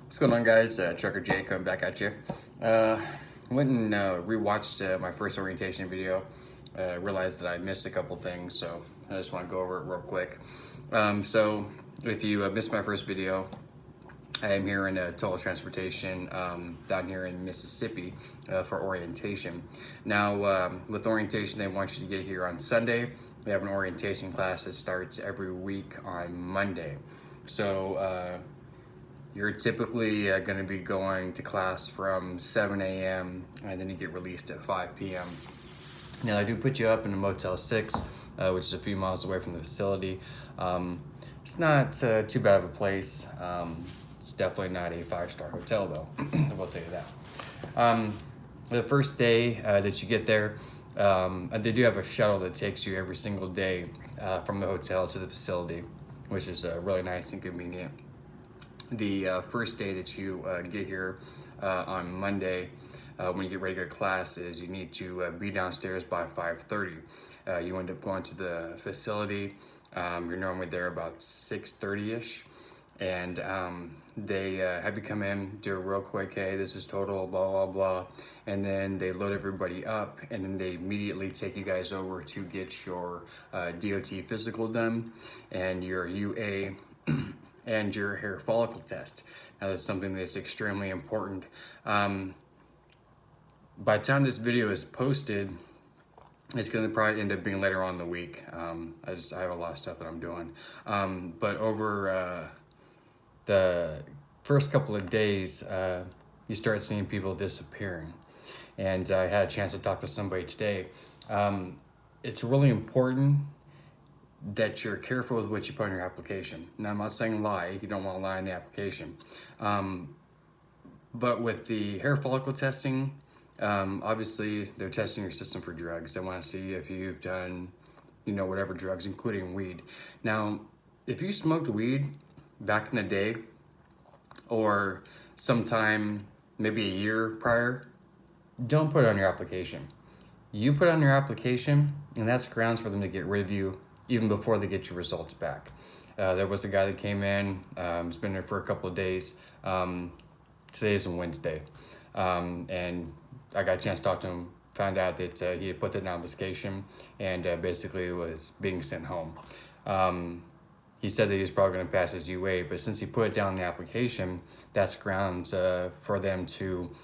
What's going on, guys? Trucker Jay coming back at you. Uh, Went and rewatched my first orientation video. Realized that I missed a couple things, so I just want to go over it real quick. So, if you missed my first video, I am here in Total Transportation down here in Mississippi for orientation. Now, with orientation, they want you to get here on Sunday. They have an orientation class that starts every week on Monday. So, you're typically going to be going to class from 7 a.m. and then you get released at 5 p.m. Now, I do put you up in a Motel 6, which is a few miles away from the facility. It's not too bad of a place. It's definitely not a five-star hotel, though. I will tell you that. The first day that you get there, they do have a shuttle that takes you every single day from the hotel to the facility, which is really nice and convenient. The first day that you get here on Monday, when you get ready to go to class, is you need to be downstairs by 5:30. You end up going to the facility. You're normally there about 6:30ish, and they have you come in, do a real quick, hey, this is total, blah blah blah, and then they load everybody up, and then they immediately take you guys over to get your DOT physical done and your UA and your hair follicle test. Now, that's something that's extremely important. By the time this video is posted, it's going to probably end up being later on in the week. I have a lot of stuff that I'm doing. But over the first couple of days, you start seeing people disappearing. And I had a chance to talk to somebody today. It's really important that you're careful with what you put in your application. Now, I'm not saying lie. You don't want to lie in the application. But with the hair follicle testing, obviously they're testing your system for drugs. They want to see if you've done, whatever drugs, including weed. Now, if you smoked weed back in the day or sometime maybe a year prior, don't put it on your application. You put it on your application, and that's grounds for them to get rid of you even before they get your results back. There was a guy that came in, he's been there for a couple of days. Today's Wednesday. And I got a chance to talk to him, found out that he had put that in obfuscation and basically was being sent home. He said that he was probably going to pass his UA, but since he put it down in the application, that's grounds for them to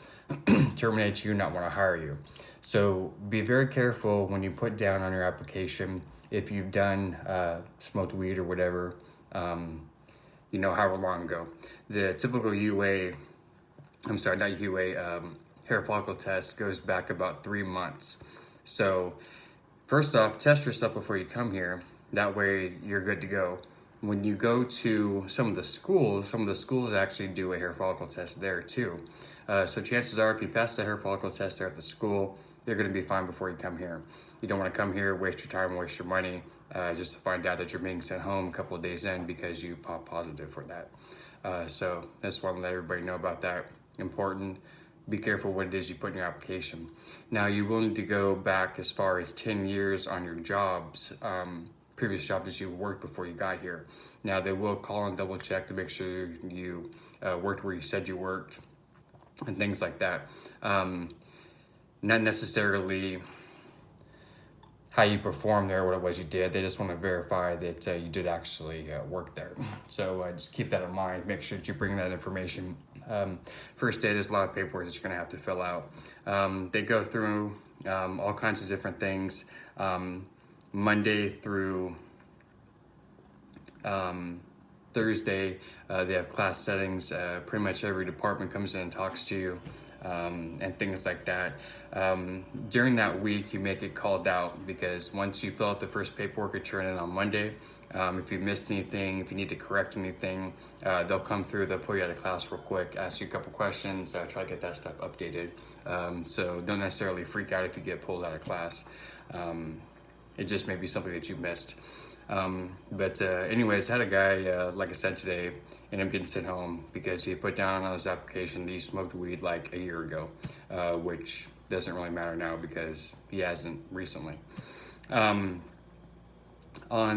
terminate you, not want to hire you. So be very careful when you put down on your application if you've done smoked weed or whatever, however long ago. The typical hair follicle test goes back about 3 months. So first off, test yourself before you come here. That way you're good to go. When you go to some of the schools actually do a hair follicle test there too. So chances are if you pass the hair follicle test there at the school, you're going to be fine before you come here. You don't want to come here, waste your time, waste your money, just to find out that you're being sent home a couple of days in because you pop positive for that. So I just want to let everybody know about that. Important. Be careful what it is you put in your application. Now, you will need to go back as far as 10 years on your jobs, previous jobs that you worked before you got here. Now, they will call and double check to make sure you worked where you said you worked and things like that. Not necessarily how you performed there, what it was you did. They just want to verify that you did actually work there. So just keep that in mind. Make sure that you bring that information. First day, there's a lot of paperwork that you're going to have to fill out. They go through all kinds of different things. Monday through Thursday, they have class settings. Pretty much every department comes in and talks to you. And things like that. During that week, you may get called out because once you fill out the first paperwork and turn it in on Monday, if you missed anything, if you need to correct anything, they'll come through, they'll pull you out of class real quick, ask you a couple questions, try to get that stuff updated. So don't necessarily freak out if you get pulled out of class. It just may be something that you missed. But anyways, I had a guy, like I said today, and I'm getting sent home because he put down on his application that he smoked weed like a year ago, which doesn't really matter now because he hasn't recently. On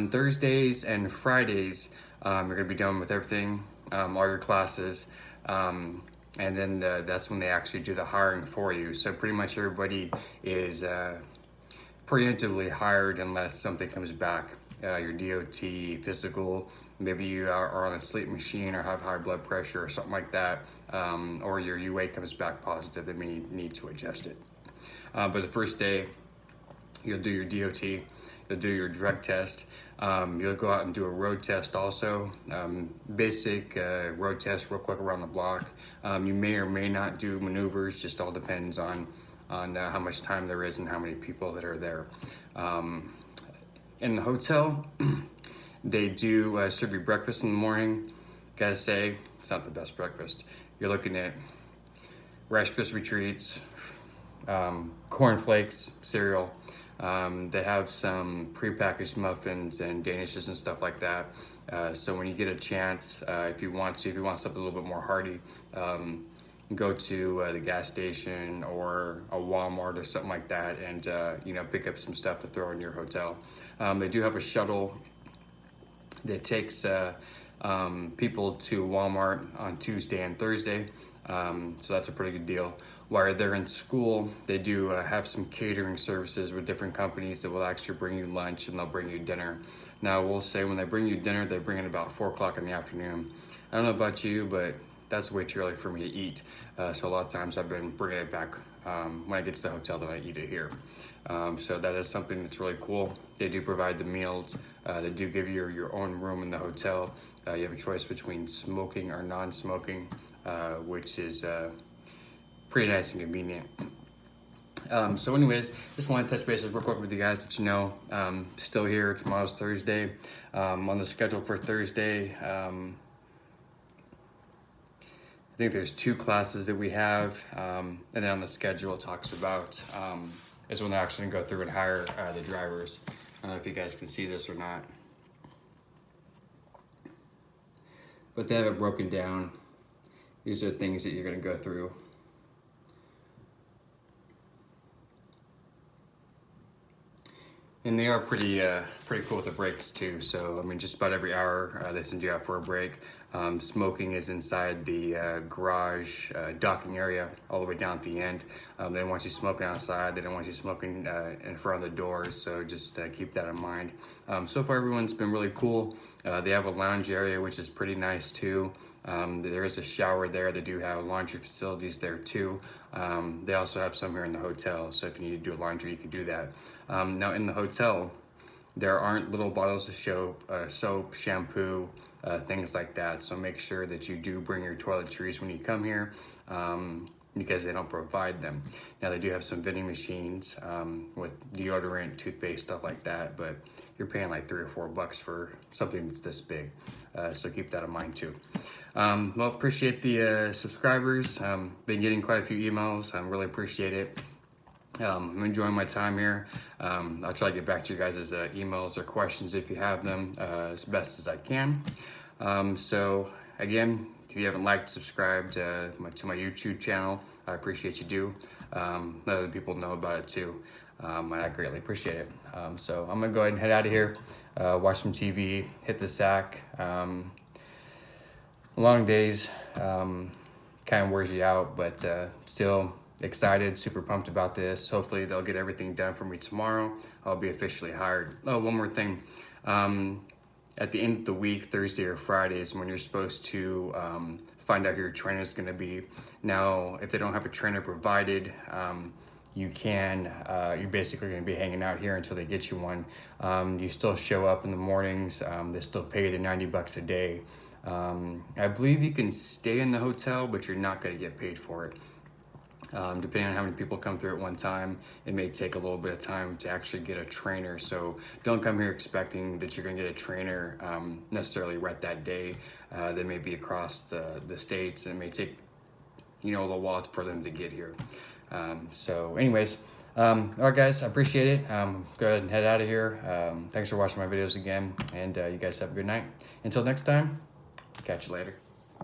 Thursdays and Fridays, you're going to be done with everything all your classes, and then that's when they actually do the hiring for you. So pretty much everybody is preemptively hired unless something comes back. Your DOT, physical, maybe you are on a sleep machine or have high blood pressure or something like that, or your UA comes back positive, then we need to adjust it. But the first day, you'll do your DOT, you'll do your drug test, you'll go out and do a road test also, basic road test real quick around the block. You may or may not do maneuvers, just all depends on how much time there is and how many people that are there. In the hotel, they do serve you breakfast in the morning. Gotta say, it's not the best breakfast. You're looking at Rice Krispie treats, corn flakes, cereal. They have some prepackaged muffins and danishes and stuff like that. So when you get a chance, if you want something a little bit more hearty, go to the gas station or a Walmart or something like that, and pick up some stuff to throw in your hotel. They do have a shuttle that takes people to Walmart on Tuesday and Thursday. So that's a pretty good deal. While they're in school, they do have some catering services with different companies that will actually bring you lunch and they'll bring you dinner. Now, we'll say when they bring you dinner, they bring it about 4 o'clock in the afternoon. I don't know about you, but that's way too early for me to eat. So a lot of times I've been bringing it back when I get to the hotel, then I eat it here. So that is something that's really cool. They do provide the meals. They do give you your own room in the hotel. You have a choice between smoking or non-smoking, which is pretty nice and convenient. So anyways, just want to touch bases real quick with you guys that still here. Tomorrow's Thursday. On the schedule for Thursday, I think there's 2 classes that we have, and then on the schedule it talks about is when they're actually going to go through and hire the drivers. I don't know if you guys can see this or not, but they have it broken down. These are things that you're going to go through. And they are pretty cool with the breaks too. So, I mean, just about every hour they send you out for a break. Smoking is inside the garage docking area all the way down at the end. They don't want you smoking outside. They don't want you smoking in front of the doors. So just keep that in mind. So far, everyone's been really cool. They have a lounge area, which is pretty nice too. There is a shower there. They do have laundry facilities there too. They also have some here in the hotel. So if you need to do laundry, you can do that. Now in the hotel, there aren't little bottles of soap, shampoo, things like that. So make sure that you do bring your toiletries when you come here, because they don't provide them. Now they do have some vending machines with deodorant, toothpaste, stuff like that, but you're paying like $3 or $4 for something that's this big. So keep that in mind too. Well, appreciate the subscribers. Been getting quite a few emails. I really appreciate it. I'm enjoying my time here. I'll try to get back to you guys' emails or questions if you have them as best as I can. So again, if you haven't liked, subscribed to my YouTube channel, I appreciate you do. Let other people know about it too. I greatly appreciate it. So I'm gonna go ahead and head out of here, watch some TV, hit the sack. Long days kind of wears you out, but still excited, super pumped about this. Hopefully they'll get everything done for me tomorrow. I'll be officially hired. Oh, one more thing. At the end of the week, Thursday or Friday is when you're supposed to find out who your trainer is going to be. Now, if they don't have a trainer provided, you're basically going to be hanging out here until they get you one. You still show up in the mornings. They still pay you the $90 a day. I believe you can stay in the hotel, but you're not going to get paid for it. Depending on how many people come through at one time, it may take a little bit of time to actually get a trainer. So don't come here expecting that you're going to get a trainer necessarily right that day. They may be across the states, and it may take a little while for them to get here. So anyways, all right guys, I appreciate it. Go ahead and head out of here. Thanks for watching my videos again, and you guys have a good night. Until next time, catch you later.